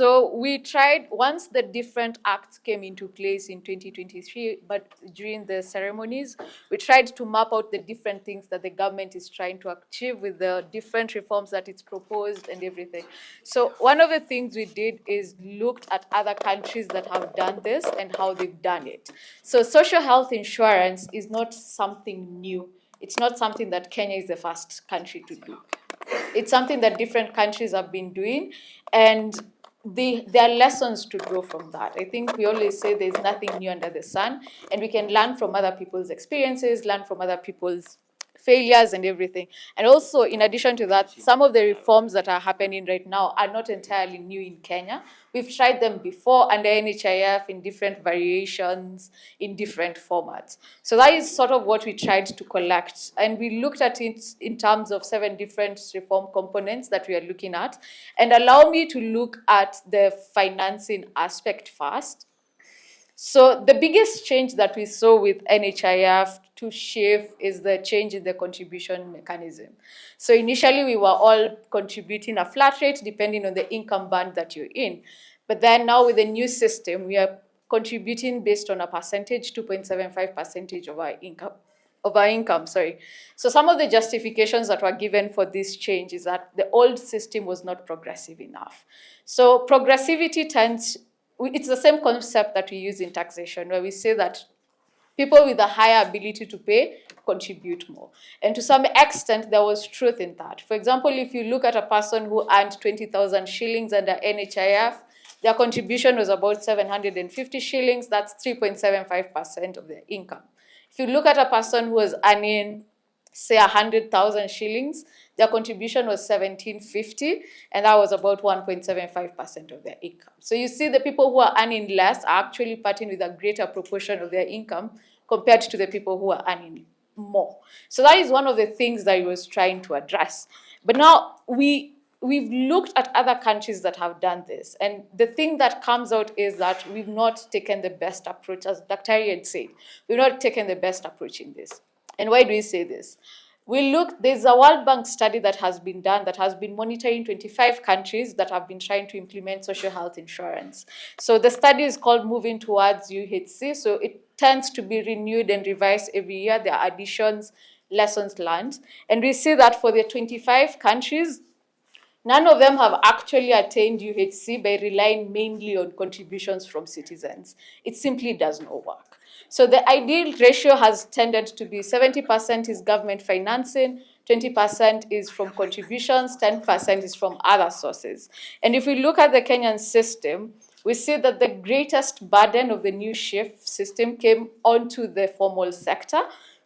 So we tried, once the different acts came into place in 2023, but during the ceremonies, we tried to map out the different things that the government is trying to achieve with the different reforms that it's proposed and everything. So one of the things we did is looked at other countries that have done this and how they've done it. So social health insurance is not something new. It's not something that Kenya is the first country to do. It's something that different countries have been doing, and there are lessons to draw from that. I think we always say there's nothing new under the sun, and we can learn from other people's experiences, learn from other people's failures and everything. And also, in addition to that, some of the reforms that are happening right now are not entirely new in Kenya. We've tried them before under NHIF in different variations, in different formats. So that is sort of what we tried to collect. And we looked at it in terms of 7 different reform components that we are looking at. And allow me to look at the financing aspect first. So the biggest change that we saw with NHIF to shift is the change in the contribution mechanism. So initially we were all contributing a flat rate depending on the income band that you're in. But then now with the new system, we are contributing based on a percentage, 2.75% of our income. So some of the justifications that were given for this change is that the old system was not progressive enough. So progressivity it's the same concept that we use in taxation, where we say that people with a higher ability to pay contribute more. And to some extent, there was truth in that. For example, if you look at a person who earned 20,000 shillings under NHIF, their contribution was about 750 shillings. That's 3.75% of their income. If you look at a person who was earning, say, 100,000 shillings, their contribution was 1,750, and that was about 1.75% of their income. So you see the people who are earning less are actually parting with a greater proportion of their income compared to the people who are earning more. So that is one of the things that he was trying to address. But now we've looked at other countries that have done this, and the thing that comes out is that we've not taken the best approach, as Dr. had said. We've not taken the best approach in this. And why do we say this? There's a World Bank study that has been done that has been monitoring 25 countries that have been trying to implement social health insurance. So the study is called Moving Towards UHC. So it tends to be renewed and revised every year. There are additions, lessons learned. And we see that for the 25 countries, none of them have actually attained UHC by relying mainly on contributions from citizens. It simply does not work. So the ideal ratio has tended to be 70% is government financing, 20% is from contributions, 10% is from other sources. And if we look at the Kenyan system, we see that the greatest burden of the new shift system came onto the formal sector.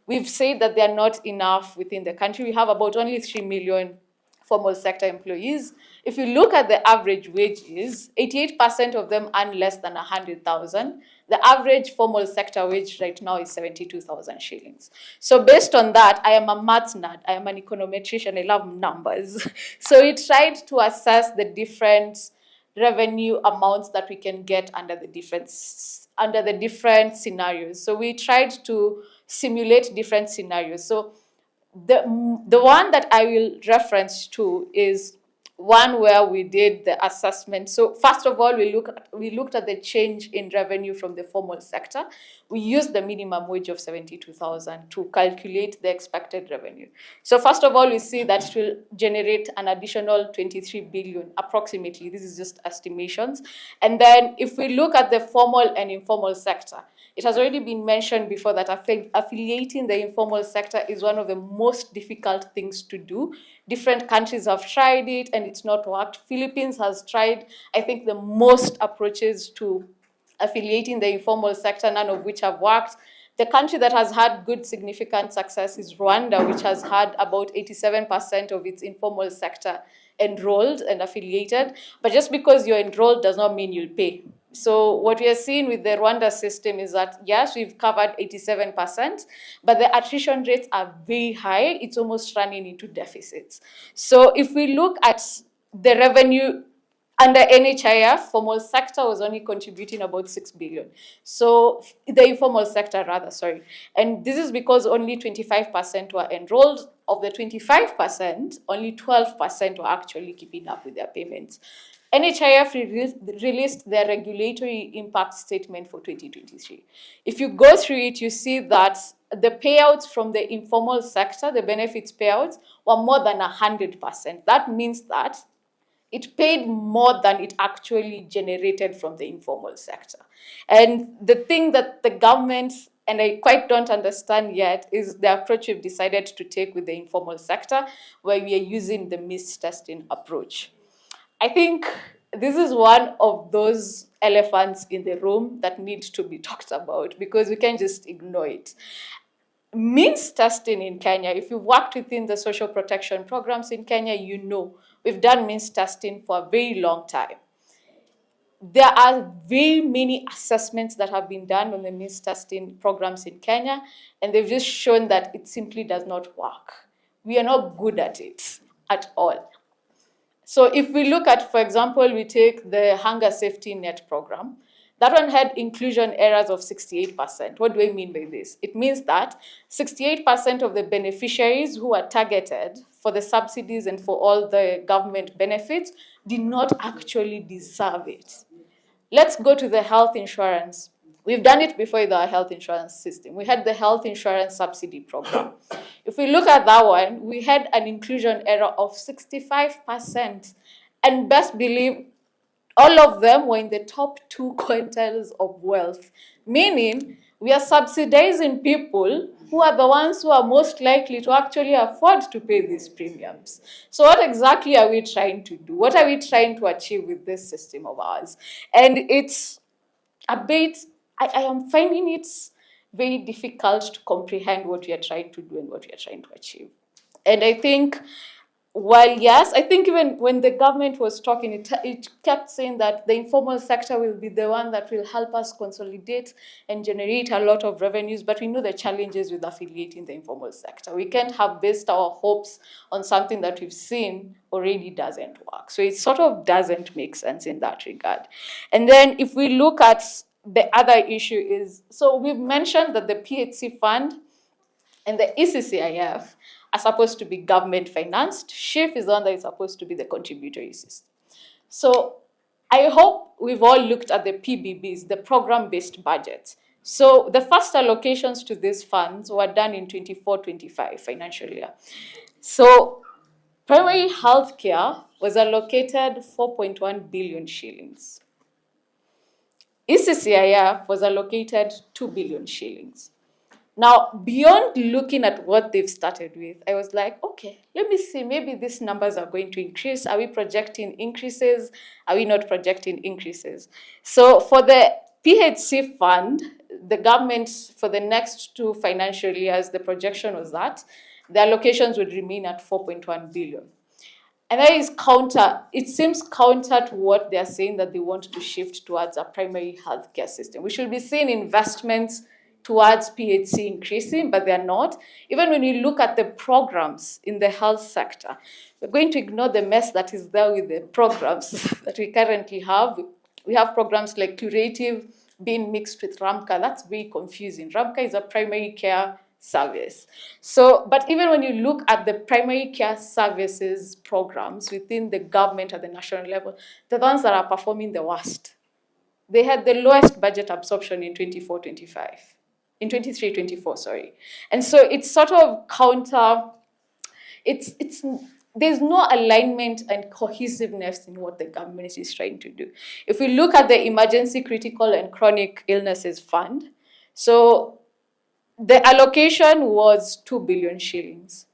We've said that they are not enough within the country. We have about only 3 million formal sector employees. If you look at the average wages, 88% of them earn less than 100,000. The average formal sector wage right now is 72,000 shillings. So based on that, I am a maths nerd. I am an econometrician. I love numbers. So we tried to assess the different revenue amounts that we can get under the different scenarios. So we tried to simulate different scenarios. So the one that I will reference to is one where we did the assessment. So first of all, we looked at the change in revenue from the formal sector. We used the minimum wage of 72,000 to calculate the expected revenue. So first of all, we see that it will generate an additional 23 billion approximately. This is just estimations. And then if we look at the formal and informal sector, it has already been mentioned before that affiliating the informal sector is one of the most difficult things to do. Different countries have tried it and it's not worked. Philippines has tried, I think, the most approaches to affiliating the informal sector, none of which have worked. The country that has had good significant success is Rwanda, which has had about 87% of its informal sector enrolled and affiliated. But just because you're enrolled does not mean you'll pay. So what we are seeing with the Rwanda system is that, yes, we've covered 87%, but the attrition rates are very high. It's almost running into deficits. So if we look at the revenue under NHIF, formal sector was only contributing about 6 billion. So the informal sector rather, sorry. And this is because only 25% were enrolled. Of the 25%, only 12% were actually keeping up with their payments. NHIF released their regulatory impact statement for 2023. If you go through it, you see that the payouts from the informal sector, the benefits payouts, were more than 100%. That means that it paid more than it actually generated from the informal sector. And the thing that the government, and I quite don't understand yet, is the approach we've decided to take with the informal sector, where we are using the mistesting approach. I think this is one of those elephants in the room that needs to be talked about, because we can't just ignore it. Means testing in Kenya, if you've worked within the social protection programs in Kenya, you know we've done means testing for a very long time. There are very many assessments that have been done on the means testing programs in Kenya, and they've just shown that it simply does not work. We are not good at it at all. So if we look at, for example, we take the Hunger Safety Net program, that one had inclusion errors of 68%. What do I mean by this? It means that 68% of the beneficiaries who are targeted for the subsidies and for all the government benefits did not actually deserve it. Let's go to the health insurance. We've done it before with our health insurance system. We had the health insurance subsidy program. If we look at that one, we had an inclusion error of 65%. And best believe, all of them were in the top 2 quintiles of wealth, meaning we are subsidizing people who are the ones who are most likely to actually afford to pay these premiums. So what exactly are we trying to do? What are we trying to achieve with this system of ours? And it's a bit, I am finding it very difficult to comprehend what we are trying to do and what we are trying to achieve. And I think, while yes, I think even when the government was talking, it kept saying that the informal sector will be the one that will help us consolidate and generate a lot of revenues, but we know the challenges with affiliating the informal sector. We can't have based our hopes on something that we've seen already doesn't work. So it sort of doesn't make sense in that regard. And then if we look at the other issue is, so we've mentioned that the PHC fund and the ECCIF are supposed to be government financed. SHIF is the one that is supposed to be the contributory system. So I hope we've all looked at the PBBs, the program-based budgets. So the first allocations to these funds were done in 24-25 financial year. So primary healthcare was allocated 4.1 billion shillings. ECCIF was allocated 2 billion shillings. Now, beyond looking at what they've started with, I was like, okay, let me see, maybe these numbers are going to increase. Are we projecting increases? Are we not projecting increases? So for the PHC fund, the government for the next 2 financial years, the projection was that the allocations would remain at 4.1 billion. And that is it seems counter to what they're saying, that they want to shift towards a primary healthcare system. We should be seeing investments towards PHC increasing, but they're not. Even when you look at the programs in the health sector, we're going to ignore the mess that is there with the programs that we currently have. We have programs like Curative being mixed with RAMCA. That's very confusing. RAMCA is a primary care service. So, but even when you look at the primary care services programs within the government at the national level, the ones that are performing the worst. They had the lowest budget absorption in 24-25. In 23-24, sorry. And so it's sort of there's no alignment and cohesiveness in what the government is trying to do. If we look at the Emergency Critical and Chronic Illnesses Fund, so the allocation was 2 billion shillings.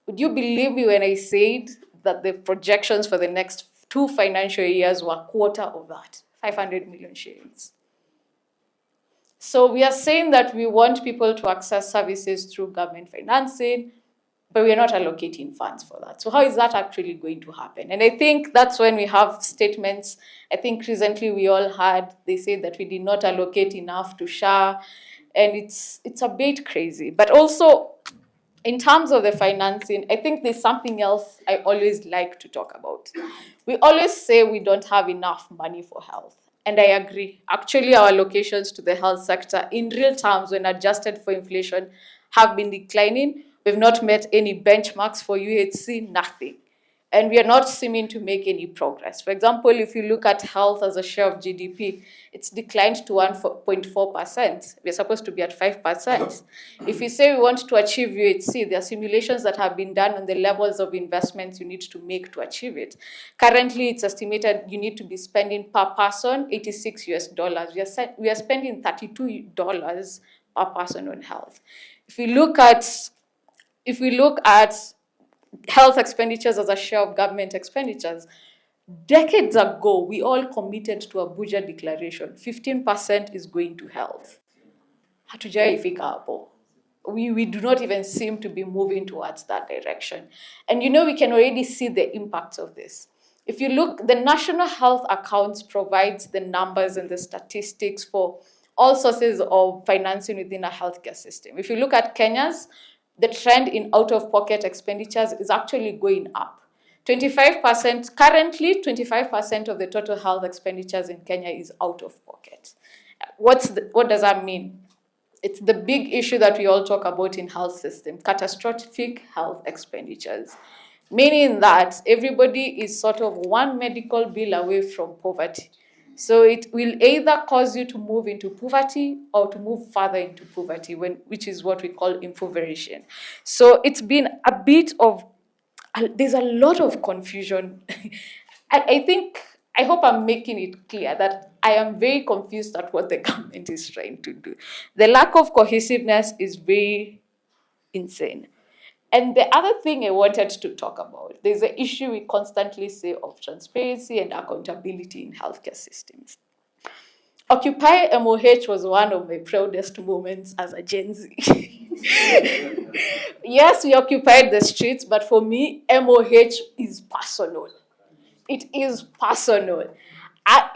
Would you believe me when I said that the projections for the next 2 financial years were a quarter of that, 500 million shillings? So we are saying that we want people to access services through government financing, but we are not allocating funds for that. So how is that actually going to happen? And I think that's when we have statements. I think recently we all had, they say that we did not allocate enough to SHA, and it's a bit crazy. But also, in terms of the financing, I think there's something else I always like to talk about. We always say we don't have enough money for health. And I agree. Actually, our allocations to the health sector, in real terms, when adjusted for inflation, have been declining. We've not met any benchmarks for UHC, nothing. and we are not seeming to make any progress. For example, if you look at health as a share of GDP, it's declined to 1.4%. We're supposed to be at 5%. If we say we want to achieve UHC, there are simulations that have been done on the levels of investments you need to make to achieve it. Currently, it's estimated you need to be spending per person $86. We are spending $32 per person on health. If we look at health expenditures as a share of government expenditures, decades ago, we all committed to a budget declaration. 15% is going to health. Hatujaifika hapo. We do not even seem to be moving towards that direction. And we can already see the impacts of this. If you look, the National Health Accounts provides the numbers and the statistics for all sources of financing within a healthcare system. If you look at Kenya's, the trend in out-of-pocket expenditures is actually going up. 25%, currently 25% of the total health expenditures in Kenya is out of pocket. What does that mean? It's the big issue that we all talk about in health system, catastrophic health expenditures. Meaning that everybody is sort of one medical bill away from poverty. So it will either cause you to move into poverty or to move further into poverty, which is what we call impoverishment. So it's been a bit of, there's a lot of confusion. I hope I'm making it clear that I am very confused at what the government is trying to do. The lack of cohesiveness is very insane. And the other thing I wanted to talk about, there's an issue we constantly say of transparency and accountability in healthcare systems. Occupy MOH was one of my proudest moments as a Gen Z. Yes, we occupied the streets, but for me, MOH is personal. It is personal.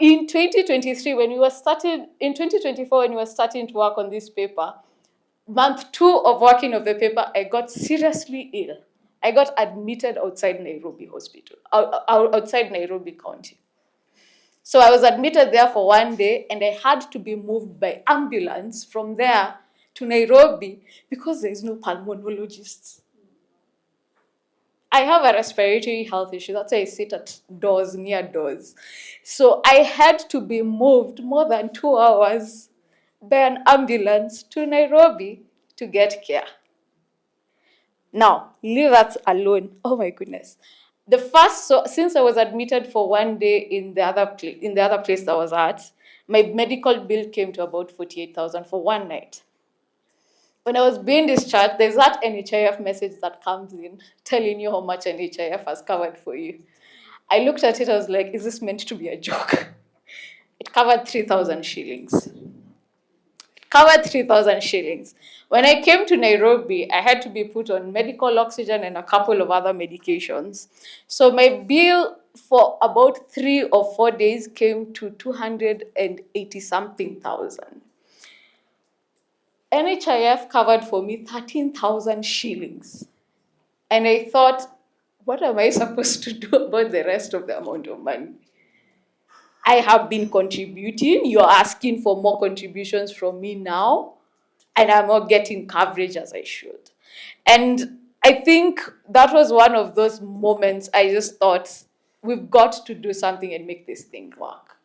In 2023, in 2024, when we were starting to work on this paper, month 2 of working of the paper, I got seriously ill. I got admitted outside Nairobi Hospital, outside Nairobi County. So I was admitted there for 1 day, and I had to be moved by ambulance from there to Nairobi because there is no pulmonologist. I have a respiratory health issue. That's why I sit at near doors. So I had to be moved more than 2 hours by an ambulance to Nairobi to get care. Now, leave that alone. Oh my goodness. Since I was admitted for 1 day in the other place that I was at, my medical bill came to about 48,000 for 1 night. When I was being discharged, there's that NHIF message that comes in telling you how much NHIF has covered for you. I looked at it, I was like, is this meant to be a joke? It covered 3,000 shillings. When I came to Nairobi, I had to be put on medical oxygen and a couple of other medications. So my bill for about 3 or 4 days came to 280-something thousand. NHIF covered for me 13,000 shillings. And I thought, what am I supposed to do about the rest of the amount of money? I have been contributing. You're asking for more contributions from me now, and I'm not getting coverage as I should. And I think that was one of those moments I just thought, we've got to do something and make this thing work.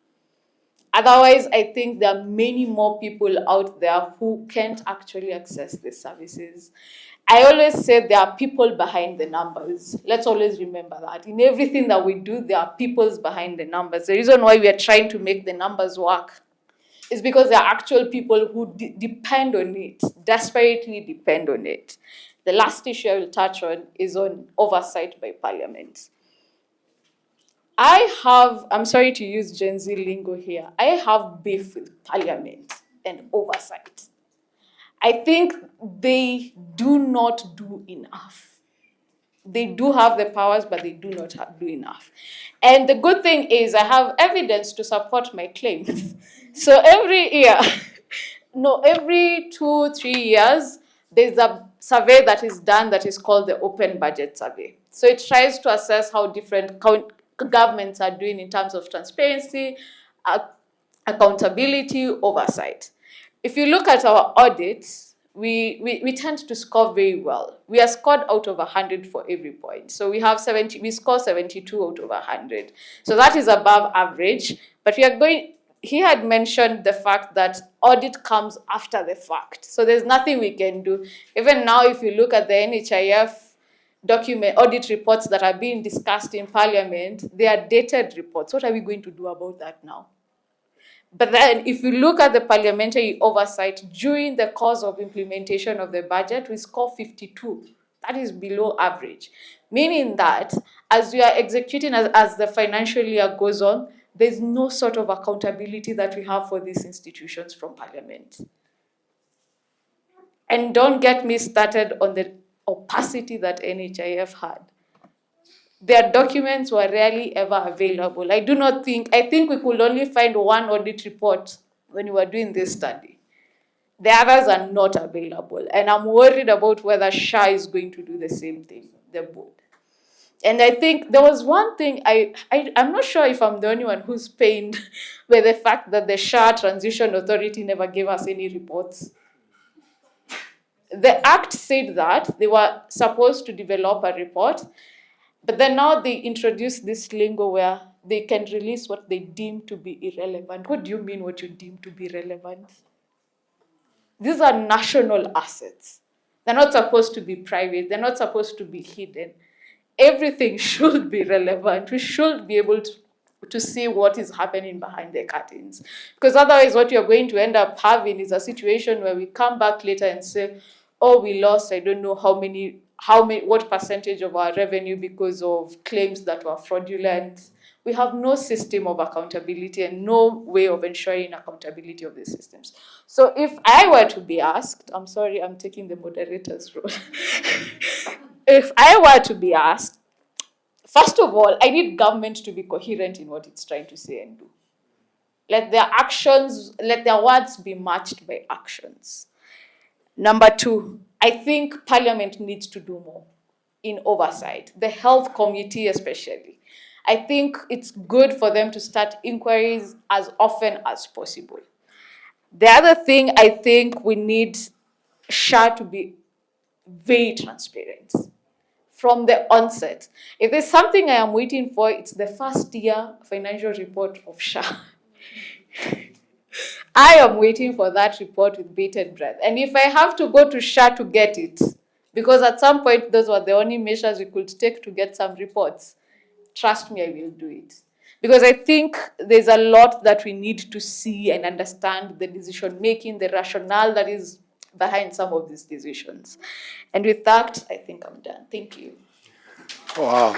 Otherwise, I think there are many more people out there who can't actually access these services. I always say there are people behind the numbers. Let's always remember that. In everything that we do, there are people behind the numbers. The reason why we are trying to make the numbers work is because there are actual people who depend on it, desperately depend on it. The last issue I will touch on is on oversight by Parliament. I'm sorry to use Gen Z lingo here, I have beef with Parliament and oversight. I think they do not do enough. They do have the powers, but they do not do enough. And the good thing is I have evidence to support my claims. So every 2-3 years, there's a survey that is done that is called the Open Budget Survey. So it tries to assess how different governments are doing in terms of transparency, accountability, oversight. If you look at our audits, we tend to score very well. We are scored out of 100 for every point. So we have 70, we score 72 out of 100. So that is above average. But he had mentioned the fact that audit comes after the fact. So there's nothing we can do. Even now, if you look at the NHIF audit reports that are being discussed in Parliament, they are dated reports. What are we going to do about that now? But then if you look at the parliamentary oversight during the course of implementation of the budget, we score 52. That is below average. Meaning that as we are executing, as the financial year goes on, there's no sort of accountability that we have for these institutions from Parliament. And don't get me started on the opacity that NHIF had. Their documents were rarely ever available. I think we could only find one audit report when we were doing this study. The others are not available. And I'm worried about whether SHA is going to do the same thing, the board. And I think there was one thing, I'm not sure if I'm the only one who's pained by the fact that the SHA Transition Authority never gave us any reports. The Act said that they were supposed to develop a report, but then now they introduce this lingo where they can release what they deem to be irrelevant. What do you mean what you deem to be relevant? These are national assets. They're not supposed to be private. They're not supposed to be hidden. Everything should be relevant. We should be able to see what is happening behind the curtains. Because otherwise what you're going to end up having is a situation where we come back later and say, oh, we lost, I don't know what percentage of our revenue because of claims that were fraudulent. We have no system of accountability and no way of ensuring accountability of the systems. So if I were to be asked, I'm sorry, I'm taking the moderator's role. If I were to be asked, first of all, I need government to be coherent in what it's trying to say and do. Let their words be matched by actions. Number two, I think Parliament needs to do more in oversight, the Health Committee especially. I think it's good for them to start inquiries as often as possible. The other thing, I think we need SHA to be very transparent from the onset. If there's something I am waiting for, it's the first year financial report of SHA. I am waiting for that report with bated breath. And if I have to go to SHA to get it, because at some point those were the only measures we could take to get some reports, trust me, I will do it. Because I think there's a lot that we need to see and understand the decision making, the rationale that is behind some of these decisions. And with that, I think I'm done. Thank you. Wow.